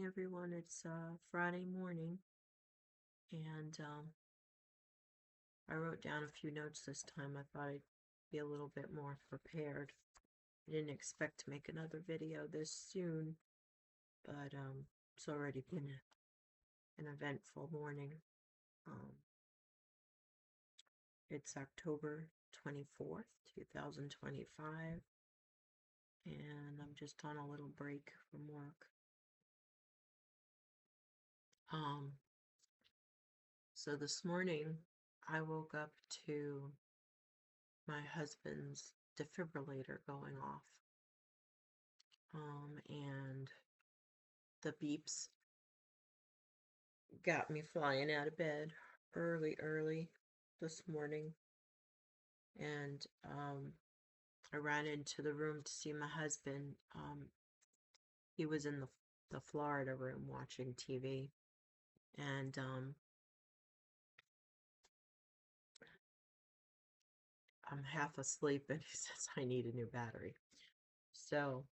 everyone. It's Friday morning, and I wrote down a few notes this time. I thought I'd be a little bit more prepared. I didn't expect to make another video this soon, but it's already been an eventful morning. Um, it's October 24th, 2025, and I'm just on a little break from work. Um, so this morning, I woke up to my husband's defibrillator going off. And the beeps got me flying out of bed early this morning. And I ran into the room to see my husband. He was in the Florida room watching TV. And I'm half asleep, and he says I need a new battery. So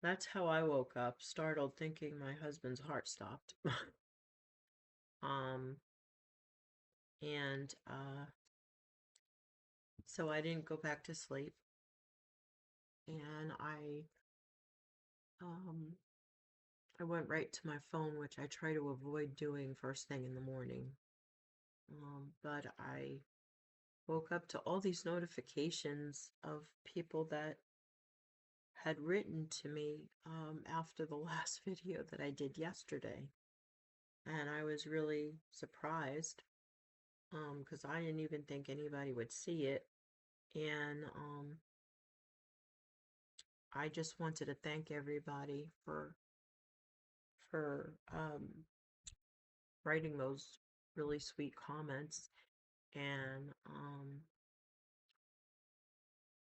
that's how I woke up, startled, thinking my husband's heart stopped. um, and So I didn't go back to sleep, and um, I went right to my phone, which I try to avoid doing first thing in the morning. But I woke up to all these notifications of people that had written to me after the last video that I did yesterday. And I was really surprised because I didn't even think anybody would see it. And I just wanted to thank everybody for writing those really sweet comments. And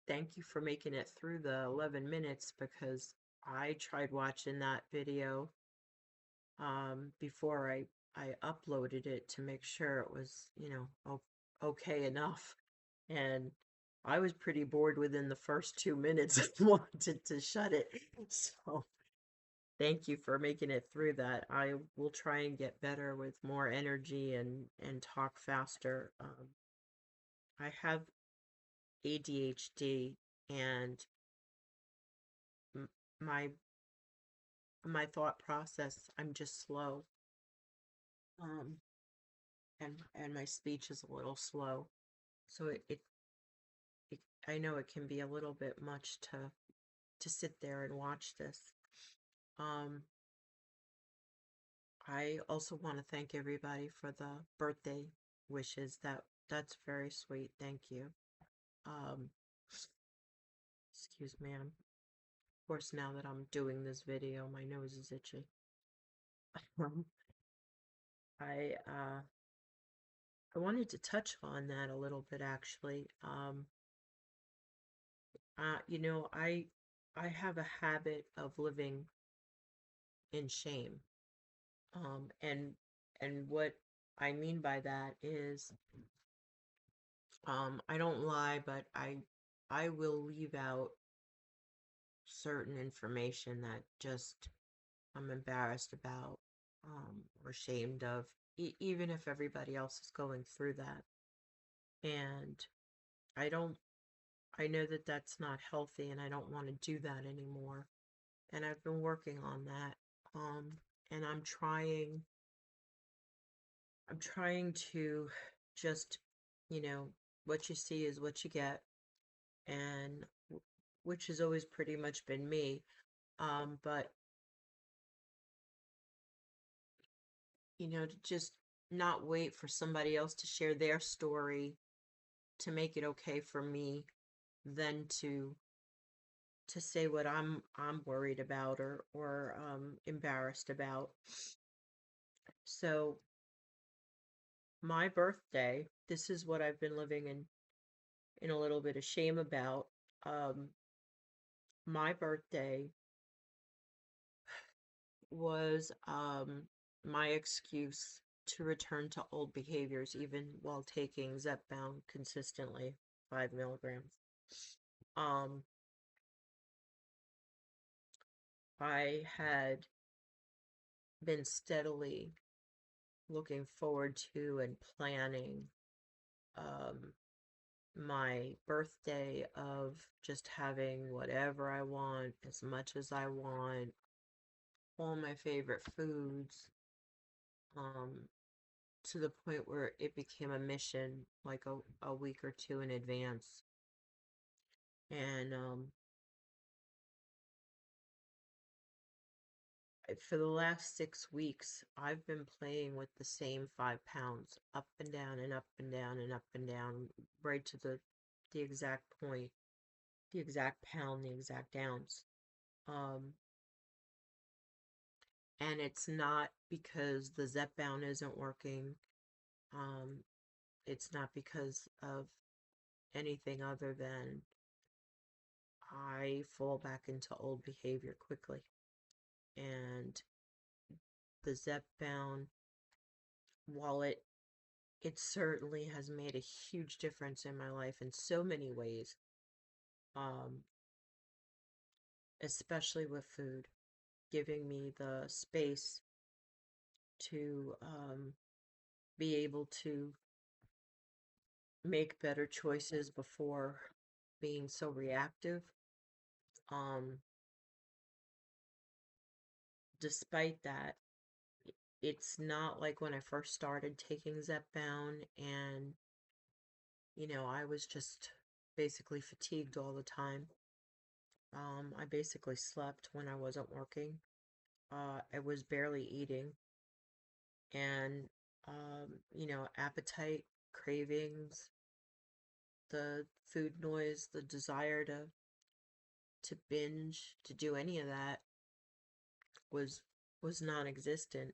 thank you for making it through the 11 minutes, because I tried watching that video before I uploaded it to make sure it was, okay enough. And I was pretty bored within the first 2 minutes and wanted to shut it. So thank you for making it through that. I will try and get better with more energy and talk faster. I have ADHD, and m- my my thought process, I'm just slow. Um, and my speech is a little slow. So it I know it can be a little bit much to sit there and watch this. Um, I also want to thank everybody for the birthday wishes. That's very sweet. Thank you. Um, Excuse me. Of course, now that I'm doing this video, my nose is itchy. Um, I wanted to touch on that a little bit, actually. You know, I have a habit of living in shame. And what I mean by that is, I don't lie, but I will leave out certain information that just I'm embarrassed about, or ashamed of, even if everybody else is going through that. And I don't, I know that that's not healthy, and I don't want to do that anymore. And I've been working on that. Um, and I'm trying to just, you know, what you see is what you get, and which has always pretty much been me. But to just not wait for somebody else to share their story to make it okay for me, then to say what I'm worried about, or embarrassed about. So my birthday, this is what I've been living in a little bit of shame about. Um, my birthday was my excuse to return to old behaviors, even while taking Zepbound consistently, 5 milligrams. Um, I had been steadily looking forward to and planning um, my birthday of just having whatever I want, as much as I want, all my favorite foods, um, to the point where it became a mission like a week or two in advance. And for the last 6 weeks, I've been playing with the same 5 pounds, up and down and up and down and up and down, right to the exact point, the exact pound, the exact ounce. Um, and it's not because the Zepbound isn't working. Um, it's not because of anything other than I fall back into old behavior quickly. And the Zepbound, while it certainly has made a huge difference in my life in so many ways, um, especially with food, giving me the space to be able to make better choices before being so reactive. Um, Despite that, it's not like when I first started taking Zepbound and, I was just basically fatigued all the time. I basically slept when I wasn't working. I was barely eating, and appetite, cravings, the food noise, the desire to binge, to do any of that was non-existent.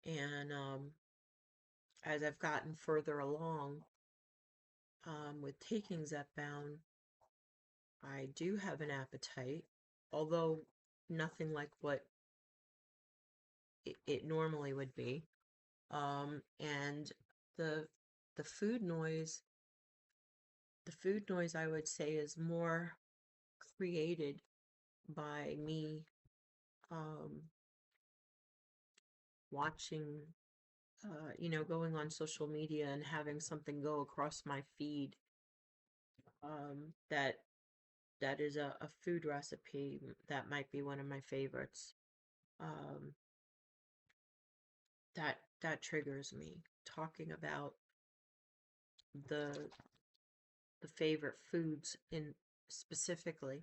And as I've gotten further along with taking Zepbound, I do have an appetite, although nothing like what it normally would be. And the the food noise, I would say, is more created by me um, watching, going on social media and having something go across my feed, that is a food recipe that might be one of my favorites. Um, that triggers me. Talking about the favorite foods in specifically,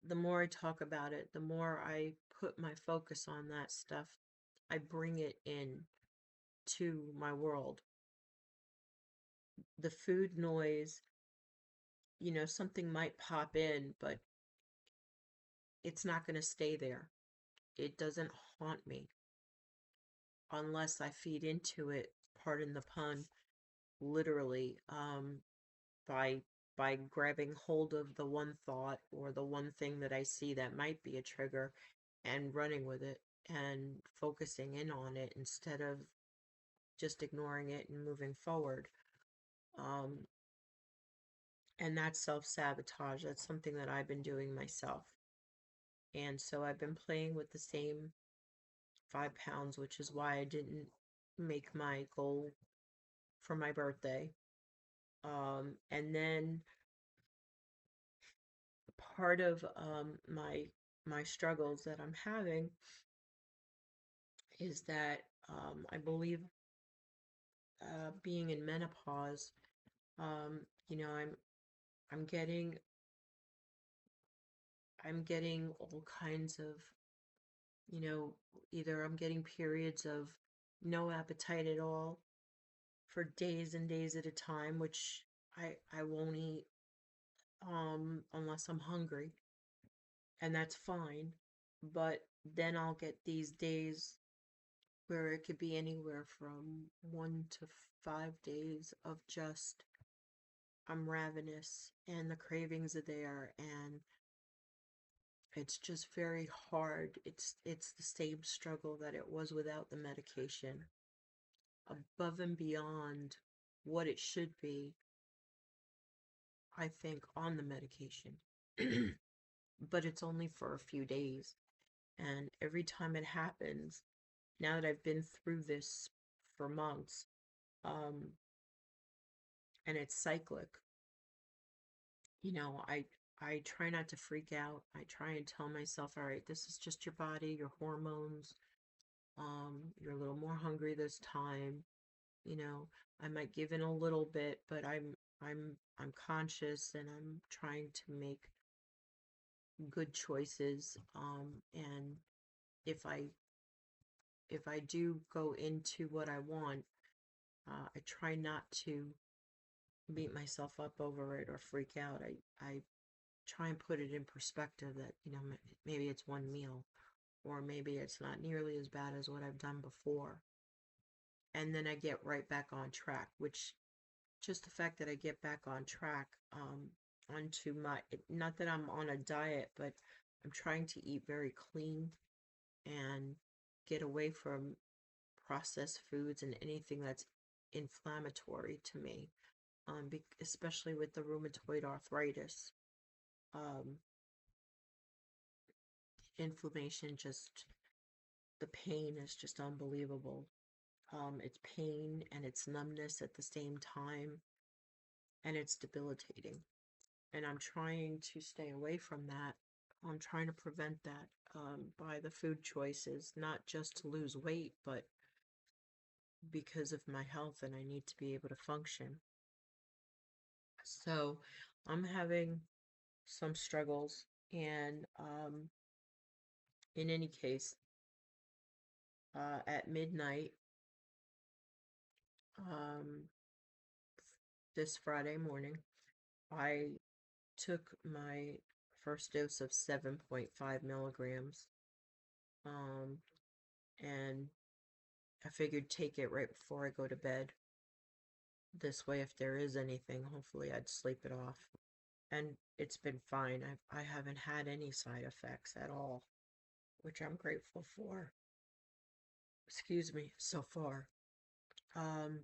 the more I talk about it, the more I put my focus on that stuff. I bring it in to my world. The food noise, something might pop in, but it's not going to stay there. It doesn't haunt me unless I feed into it, pardon the pun, literally, by grabbing hold of the one thought or the one thing that I see that might be a trigger and running with it and focusing in on it instead of just ignoring it and moving forward. Um, and that's self-sabotage. That's something that I've been doing myself. And so I've been playing with the same 5 pounds, which is why I didn't make my goal for my birthday. And then part of my struggles that I'm having is that I believe being in menopause, um, you know, I'm I'm getting all kinds of, you know, either I'm getting periods of no appetite at all for days and days at a time, which I won't eat unless I'm hungry, and that's fine. But then I'll get these days where it could be anywhere from 1 to 5 days of just I'm ravenous and the cravings are there, and it's just very hard. It's the same struggle that it was without the medication, above and beyond what it should be, I think, on the medication. But it's only for a few days. And every time it happens, now that I've been through this for months, um, and it's cyclic, I try not to freak out. I try and tell myself, all right, this is just your body, your hormones. You're a little more hungry this time. You know, I might give in a little bit, but I'm conscious and I'm trying to make good choices. And if I if I do go into what I want, I try not to beat myself up over it or freak out. I try and put it in perspective that, maybe it's one meal, or maybe it's not nearly as bad as what I've done before. And then I get right back on track, which just the fact that I get back on track, onto not that I'm on a diet, but I'm trying to eat very clean and get away from processed foods and anything that's inflammatory to me, especially with the rheumatoid arthritis. Um, Inflammation, just the pain is just unbelievable. It's pain and it's numbness at the same time, and it's debilitating. And I'm trying to stay away from that. I'm trying to prevent that, by the food choices, not just to lose weight, but because of my health and I need to be able to function. So I'm having some struggles, and in any case, at midnight, um, this Friday morning, I took my first dose of 7.5 milligrams, um, and I figured take it right before I go to bed. This way, if there is anything, hopefully I'd sleep it off. And it's been fine. I haven't had any side effects at all, which I'm grateful for. Excuse me, so far. Um,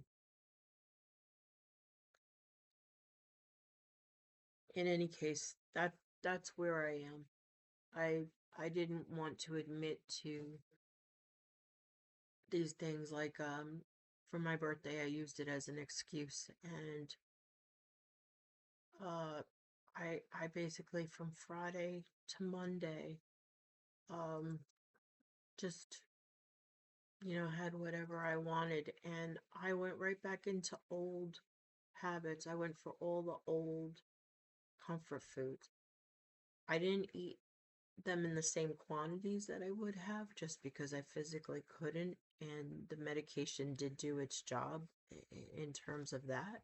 in any case, that's where I am. I didn't want to admit to these things, like, for my birthday I used it as an excuse, and uh I basically from Friday to Monday, um just, had whatever I wanted, and I went right back into old habits. I went for all the old comfort foods. I didn't eat them in the same quantities that I would have, just because I physically couldn't, and the medication did do its job in terms of that.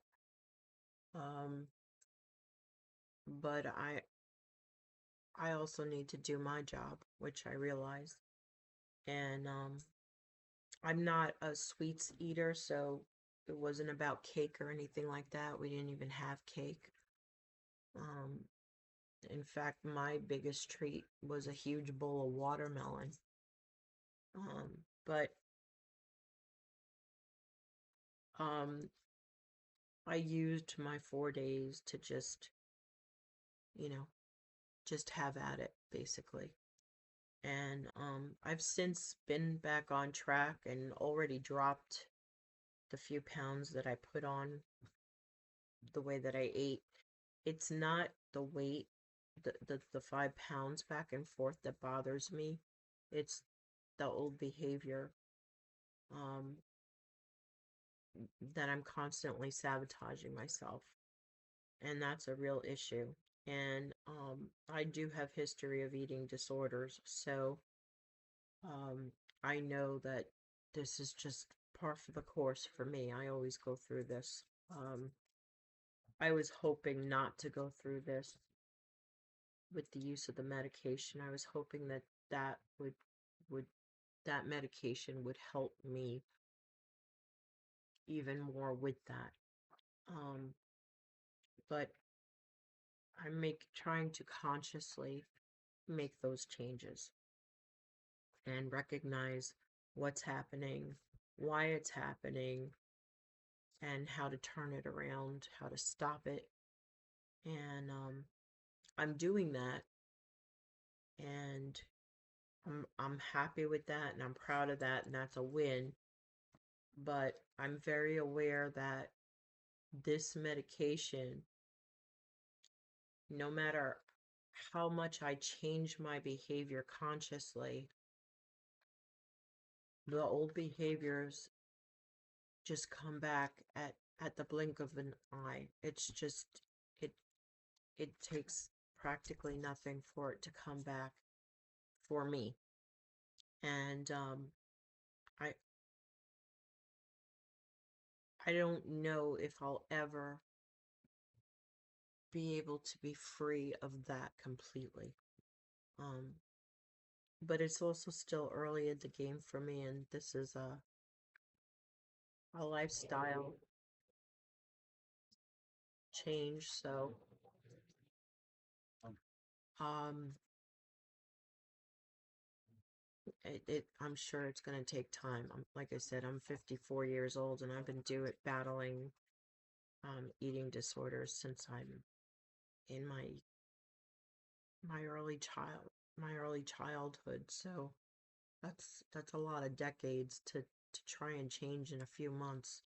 Um, but I also need to do my job, which I realize. And I'm not a sweets eater, so it wasn't about cake or anything like that. We didn't even have cake. Um, in fact, my biggest treat was a huge bowl of watermelon. But um, I used my 4 days to you know, just have at it, basically. And I've since been back on track and already dropped the few pounds that I put on the way that I ate. It's not the weight, the 5 pounds back and forth that bothers me. It's the old behavior, um, that I'm constantly sabotaging myself. And that's a real issue. And I do have history of eating disorders, so um, I know that this is just par for the course for me. I always go through this. I was hoping not to go through this with the use of the medication. I was hoping that that would that medication would help me even more with that. Um, but trying to consciously make those changes and recognize what's happening, why it's happening, and how to turn it around, how to stop it. And I'm doing that, and I'm happy with that and I'm proud of that and that's a win. But I'm very aware that this medication, no matter how much I change my behavior consciously, the old behaviors just come back at the blink of an eye. It's just it it takes practically nothing for it to come back for me. And I I don't know if I'll ever be able to be free of that completely. Um, but it's also still early in the game for me, and this is a lifestyle change. So, um, I'm sure it's going to take time. Like I said, I'm 54 years old, and I've been battling eating disorders since I'm in my my early childhood. So that's a lot of decades to try and change in a few months.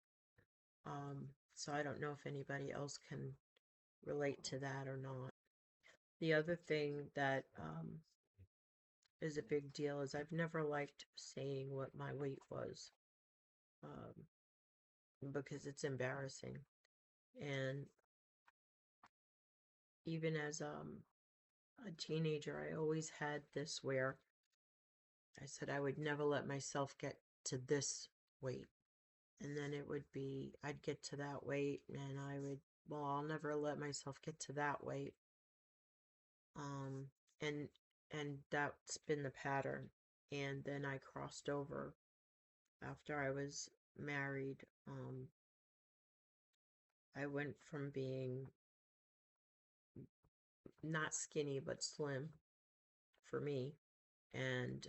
So I don't know if anybody else can relate to that or not. The other thing that is a big deal is I've never liked saying what my weight was, um, because it's embarrassing. And even as a teenager, I always had this where I said I would never let myself get to this weight. And then it would be, I'd get to that weight and I would, well, I'll never let myself get to that weight. Um, and that's been the pattern. And then I crossed over after I was married. I went from being not skinny but slim for me, and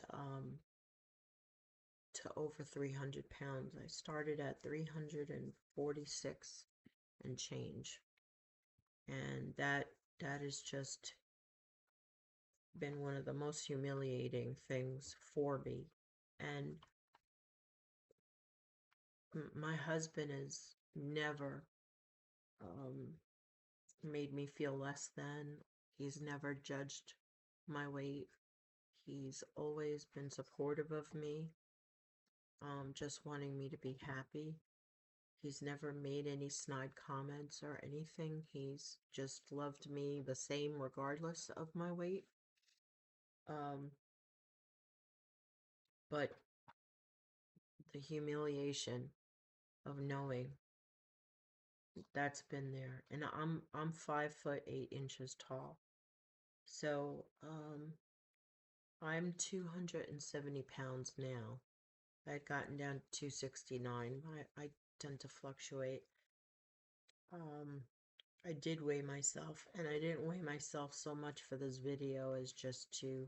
to over 300 pounds. I started at 346 and change, and that has just been one of the most humiliating things for me. And my husband has never um, made me feel less than. He's never judged my weight. He's always been supportive of me, just wanting me to be happy. He's never made any snide comments or anything. He's just loved me the same regardless of my weight. Um, but the humiliation of knowing that's been there. And I'm 5 foot 8 inches tall. So I'm 270 pounds now. I had gotten down to 269. I tend to fluctuate. Um, I did weigh myself, and I didn't weigh myself so much for this video as just to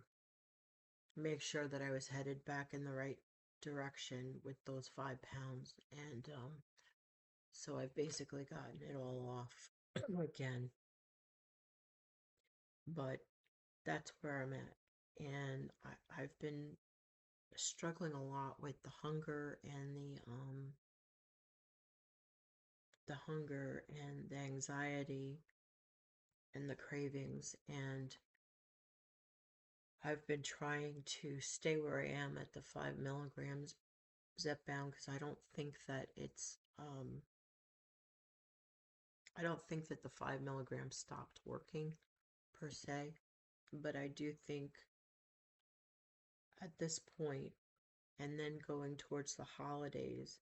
make sure that I was headed back in the right direction with those 5 pounds. And so I've basically gotten it all off again. But that's where I'm at. And I've been struggling a lot with the hunger and the hunger and the anxiety and the cravings, and I've been trying to stay where I am at the 5 milligrams Zepbound because I don't think that the 5 milligrams stopped working per se, but I do think at this point and then going towards the holidays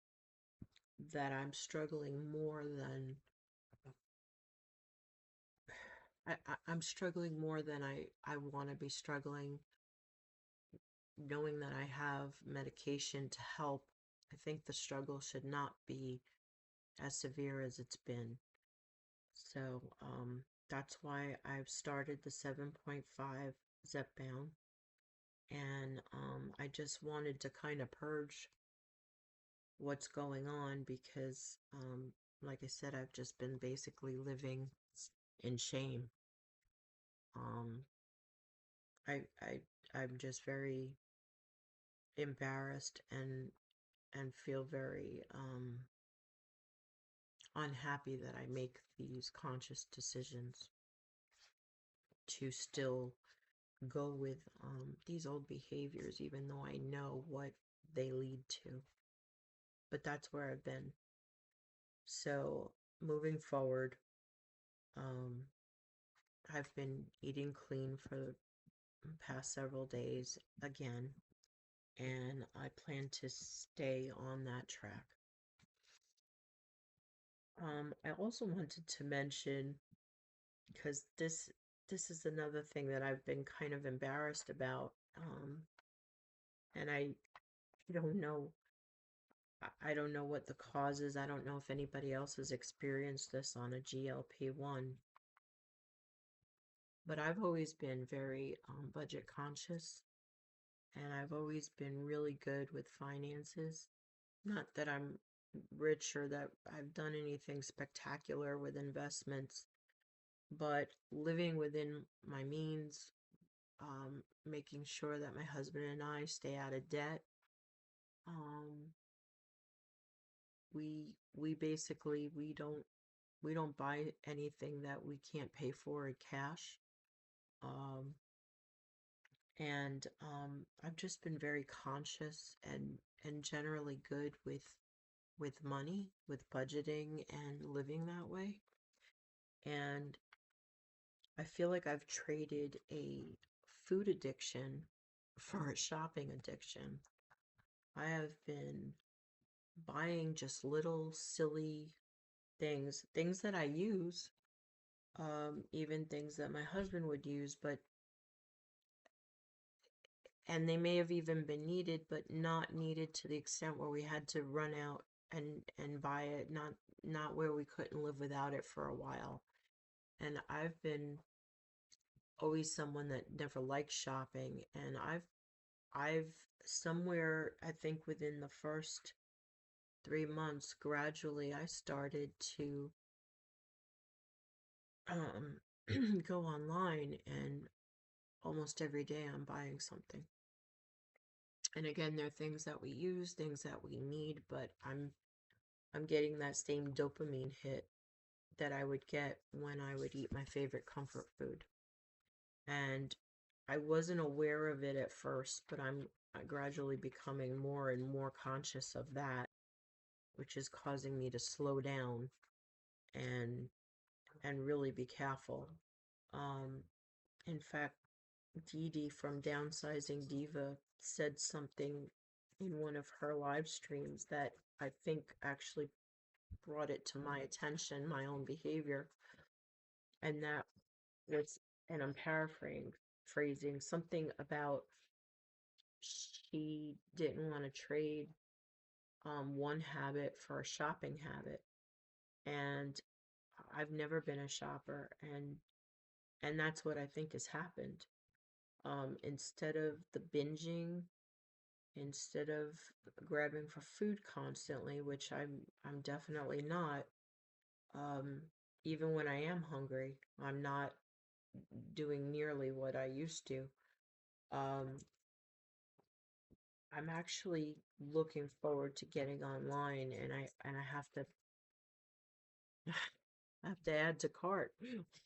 that I'm struggling more than I'm struggling more than I want to be struggling, knowing that I have medication to help. I think the struggle should not be as severe as it's been. So that's why I've started the 7.5 Zepbound. And I just wanted to kind of purge what's going on because, like I said, I've just been basically living in shame. Um, I I'm just very embarrassed and feel very unhappy that I make these conscious decisions to still go with these old behaviors, even though I know what they lead to. But that's where I've been. So moving forward, um, I've been eating clean for the past several days again, and I plan to stay on that track. I also wanted to mention, because this is another thing that I've been kind of embarrassed about, and I don't know I don't know what the cause is. I don't know if anybody else has experienced this on a GLP-1, but I've always been very budget conscious, and I've always been really good with finances. Not that I'm rich or that I've done anything spectacular with investments, but living within my means, making sure that my husband and I stay out of debt. Um, we basically we don't buy anything that we can't pay for in cash. Um, and I've just been very conscious and generally good with money, with budgeting and living that way. And I feel like I've traded a food addiction for a shopping addiction. I have been buying just little silly things that I use, even things that my husband would use, but and they may have even been needed, but not needed to the extent where we had to run out and buy it, not where we couldn't live without it for a while. And I've been always someone that never liked shopping, and I've somewhere, I think within the first 3 months, gradually I started to um go online, and almost every day I'm buying something. And again, there are things that we use, things that we need, but I'm getting that same dopamine hit that I would get when I would eat my favorite comfort food. And I wasn't aware of it at first, but I'm gradually becoming more and more conscious of that, which is causing me to slow down and really be careful. Um, in fact, Dee Dee from Downsizing Diva said something in one of her live streams that I think actually brought it to my attention, my own behavior, and that was, and I'm phrasing something about she didn't want to trade one habit for a shopping habit. And I've never been a shopper, and that's what I think has happened. Instead of the binging, instead of grabbing for food constantly, which I'm definitely not, um, even when I am hungry, I'm not doing nearly what I used to. Um, I'm actually looking forward to getting online, and I have to add to cart,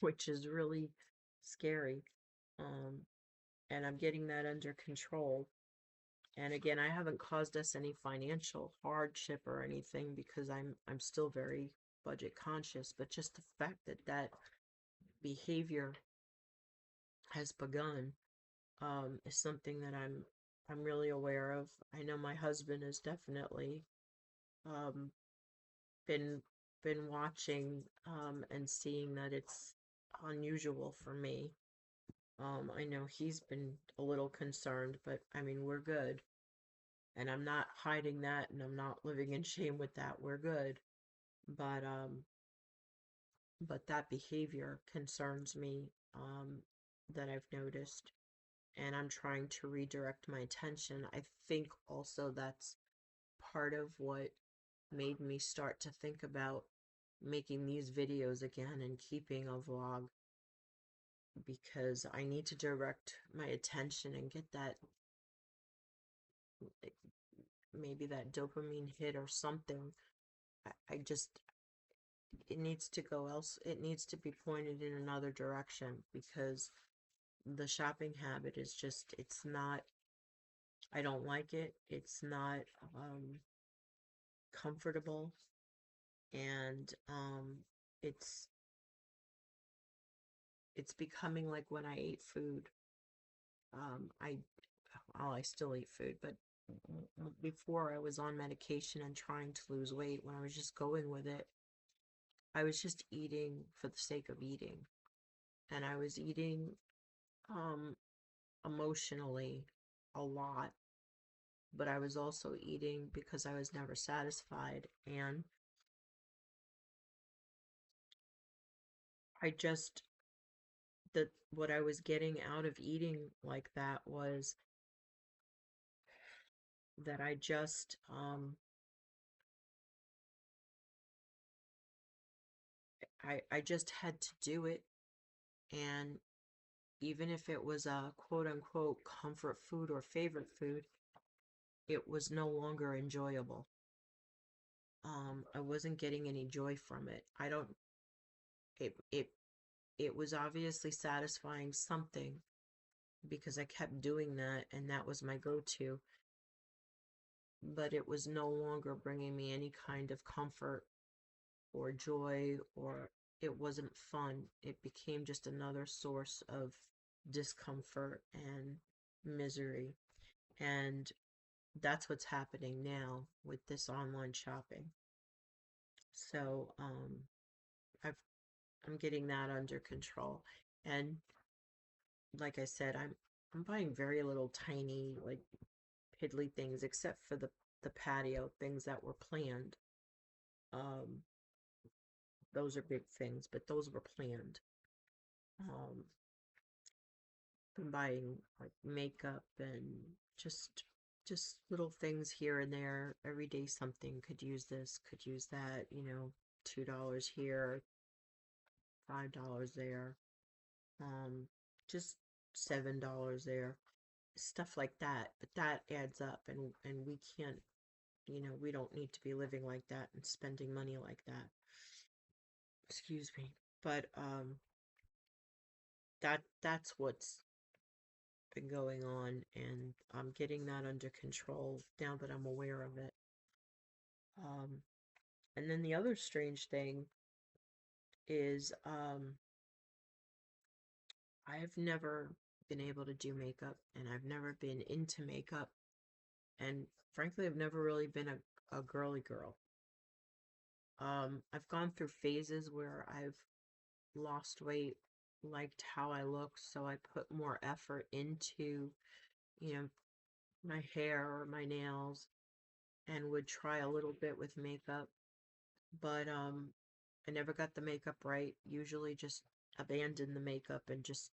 which is really scary. Um, and I'm getting that under control. And again, I haven't caused us any financial hardship or anything because I'm still very budget conscious, but just the fact that that behavior has begun is something that I'm really aware of. I know my husband has definitely um, been watching and seeing that it's unusual for me. I know he's been a little concerned, but I mean, we're good. And I'm not hiding that, and I'm not living in shame with that. We're good. But that behavior concerns me, that I've noticed, and I'm trying to redirect my attention. I think also that's part of what made me start to think about making these videos again and keeping a vlog, because I need to direct my attention and get maybe that dopamine hit or something. I just, it needs to go else. It needs to be pointed in another direction because the shopping habit is just, it's not, I don't like it. It's not comfortable, and it's it's becoming like when I ate food. I well, I still eat food, but before I was on medication and trying to lose weight, when I was just going with it, I was just eating for the sake of eating. And I was eating um, emotionally a lot, but I was also eating because I was never satisfied. And I just, that what I was getting out of eating like that was that I just had to do it. And even if it was a quote unquote comfort food or favorite food, it was no longer enjoyable. I wasn't getting any joy from it. I don't, it, it, it was obviously satisfying something because I kept doing that and that was my go-to, but it was no longer bringing me any kind of comfort or joy, or it wasn't fun. It became just another source of discomfort and misery. And that's what's happening now with this online shopping. So, I've I'm getting that under control. And like I said, I'm buying very little tiny, like piddly things, except for the patio things that were planned. Um, those are big things, but those were planned. Um, I'm buying like makeup and just little things here and there. Every day something, could use this, could use that, $2 here, $5 there. Um, just $7 there. Stuff like that. But that adds up, and we can't, we don't need to be living like that and spending money like that. Excuse me. But that's what's been going on, and I'm getting that under control now that I'm aware of it. Um, and then the other strange thing is I've never been able to do makeup, and I've never been into makeup, and frankly, I've never really been a girly girl. I've gone through phases where I've lost weight, liked how I look, so I put more effort into, you know, my hair or my nails, and would try a little bit with makeup, but I never got the makeup right. Usually just abandoned the makeup and just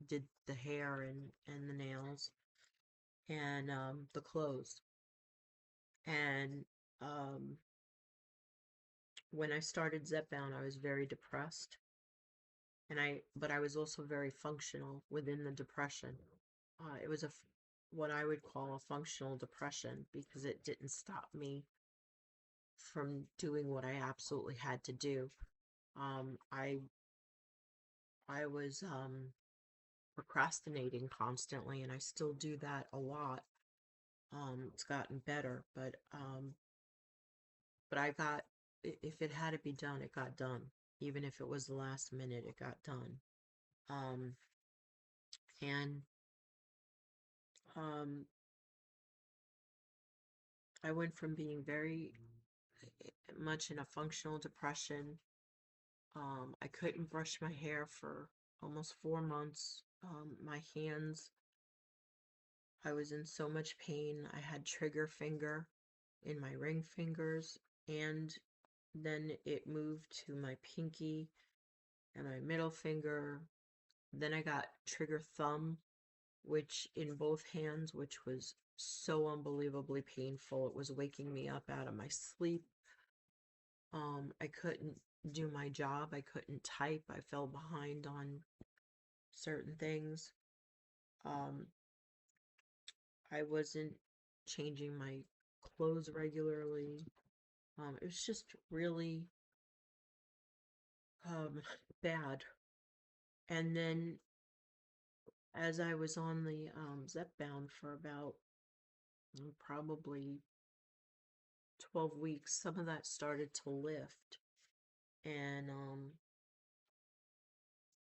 did the hair and the nails and the clothes. And um when I started Zepbound, I was very depressed, and but I was also very functional within the depression. It was what I would call a functional depression because it didn't stop me from doing what I absolutely had to do. Um, I I was procrastinating constantly, and I still do that a lot. It's gotten better, but if it had to be done, it got done. Even if it was the last minute, it got done. Um, and um, I went from being very much in a functional depression. I couldn't brush my hair for almost 4 months. My hands, I was in so much pain. I had trigger finger in my ring fingers, and then it moved to my pinky and my middle finger. Then I got trigger thumb, which in both hands, which was so unbelievably painful. It was waking me up out of my sleep. I couldn't do my job. I couldn't type. I fell behind on certain things. Um, I wasn't changing my clothes regularly. It was just really um, bad. And then as I was on the Zepbound for about probably 12 weeks, some of that started to lift, and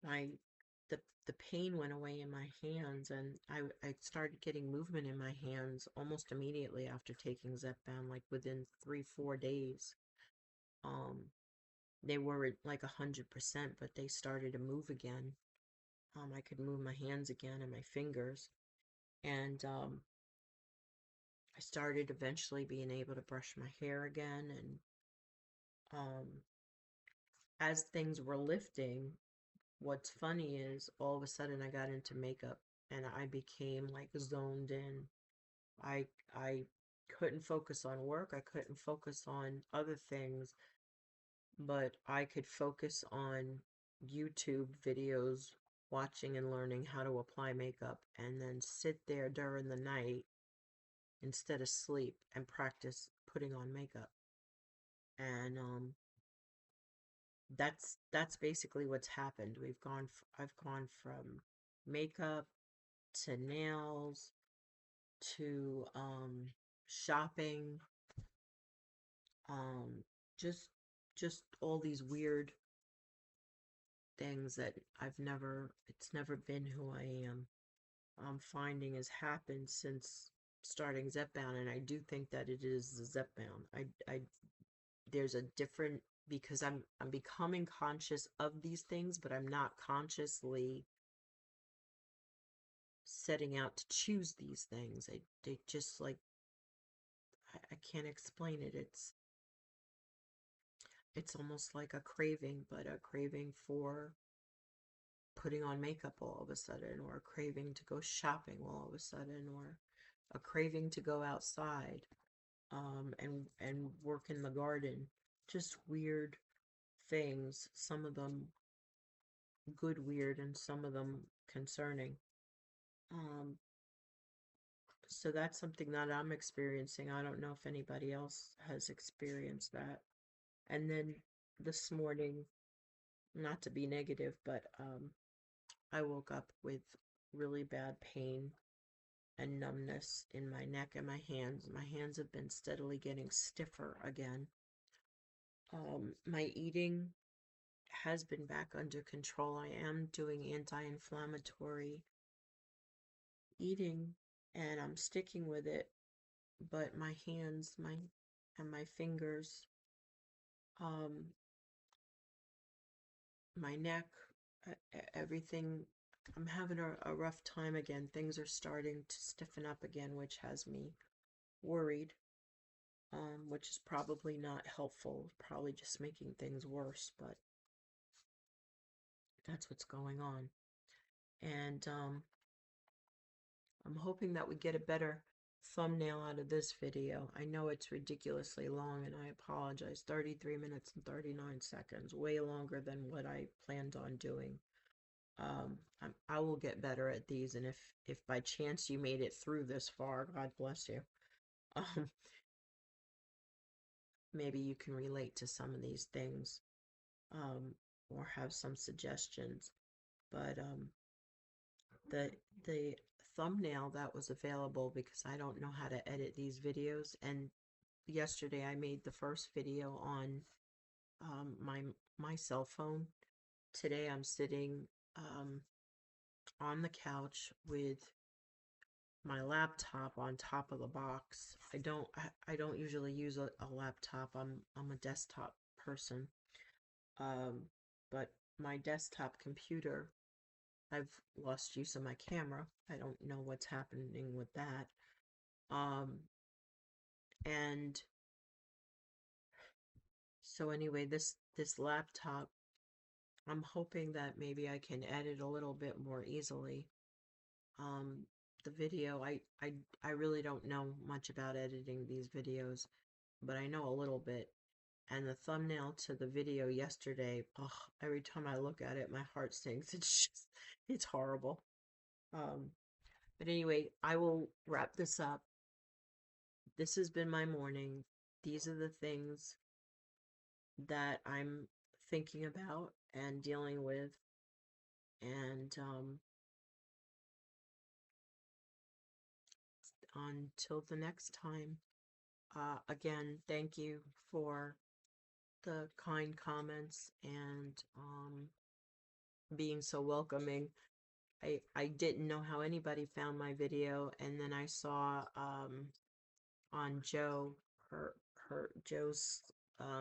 my the the pain went away in my hands, and I started getting movement in my hands almost immediately after taking Zepbound, like within 3-4 days. Um, they weren't like 100%, but they started to move again. I could move my hands again and my fingers, and I started eventually being able to brush my hair again, and um, as things were lifting, what's funny is all of a sudden I got into makeup and I became like zoned in. I I couldn't focus on work, I couldn't focus on other things, but I could focus on YouTube videos, watching and learning how to apply makeup, and then sit there during the night instead of sleep and practice putting on makeup. And that's basically what's happened. I've gone from makeup to nails to shopping, um just just all these weird things that it's never been who I am. I'm finding has happened since starting Zepbound, and I do think that it is the Zepbound. I there's a different, because I'm becoming conscious of these things, but I'm not consciously setting out to choose these things. They just like I can't explain it. It's almost like a craving, but a craving for putting on makeup all of a sudden, or a craving to go shopping all of a sudden, or a craving to go outside and work in the garden. Just weird things, some of them good weird and some of them concerning. Um, so that's something that I'm experiencing. I don't know if anybody else has experienced that. And then this morning, not to be negative, but I woke up with really bad pain and numbness in my neck and my hands. My hands have been steadily getting stiffer again. My eating has been back under control. I am doing anti-inflammatory eating and I'm sticking with it, but my hands, my fingers, um, my neck, everything, I'm having a rough time again. Things are starting to stiffen up again, which has me worried, which is probably not helpful, probably just making things worse, but that's what's going on. And I'm hoping that we get a better thumbnail out of this video. I know it's ridiculously long, and I apologize. 33 minutes and 39 seconds, way longer than what I planned on doing. I will get better at these, and if by chance you made it through this far, God bless you. Um, maybe you can relate to some of these things, um, or have some suggestions. But the the thumbnail that was available, because I don't know how to edit these videos, and yesterday I made the first video on my cell phone. Today I'm sitting um, on the couch with my laptop on top of the box. I don't usually use a laptop. I'm a desktop person. Um, but my desktop computer, I've lost use of my camera. I don't know what's happening with that. Um, and so anyway, this laptop, I'm hoping that maybe I can edit a little bit more easily. Um, the video, I really don't know much about editing these videos, but I know a little bit. And the thumbnail to the video yesterday, ugh, every time I look at it, my heart sinks. It's horrible. Um, but anyway, I will wrap this up. this has been my morning. These are the things that I'm thinking about and dealing with. And until the next time, again, thank you for the kind comments and being so welcoming. I didn't know how anybody found my video, and then I saw on Joe, her Joe's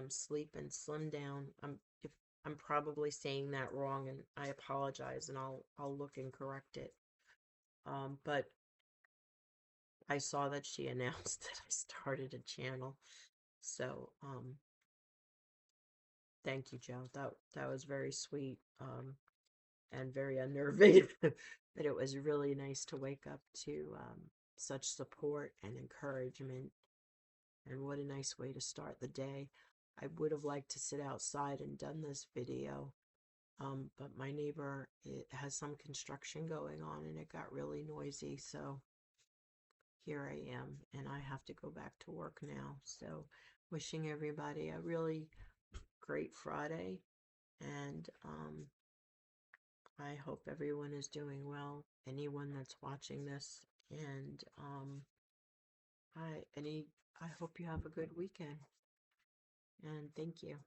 Sleep and Slim Down. If I'm probably saying that wrong, and I apologize, and I'll look and correct it. But I saw that she announced that I started a channel, so thank you, Joe. That was very sweet, and very unnerving. But it was really nice to wake up to such support and encouragement. And what a nice way to start the day. I would have liked to sit outside and done this video, but my neighbor, it has some construction going on and it got really noisy. So here I am, and I have to go back to work now. So wishing everybody a really great Friday, and I hope everyone is doing well. Anyone that's watching this, and I hope you have a good weekend. And thank you.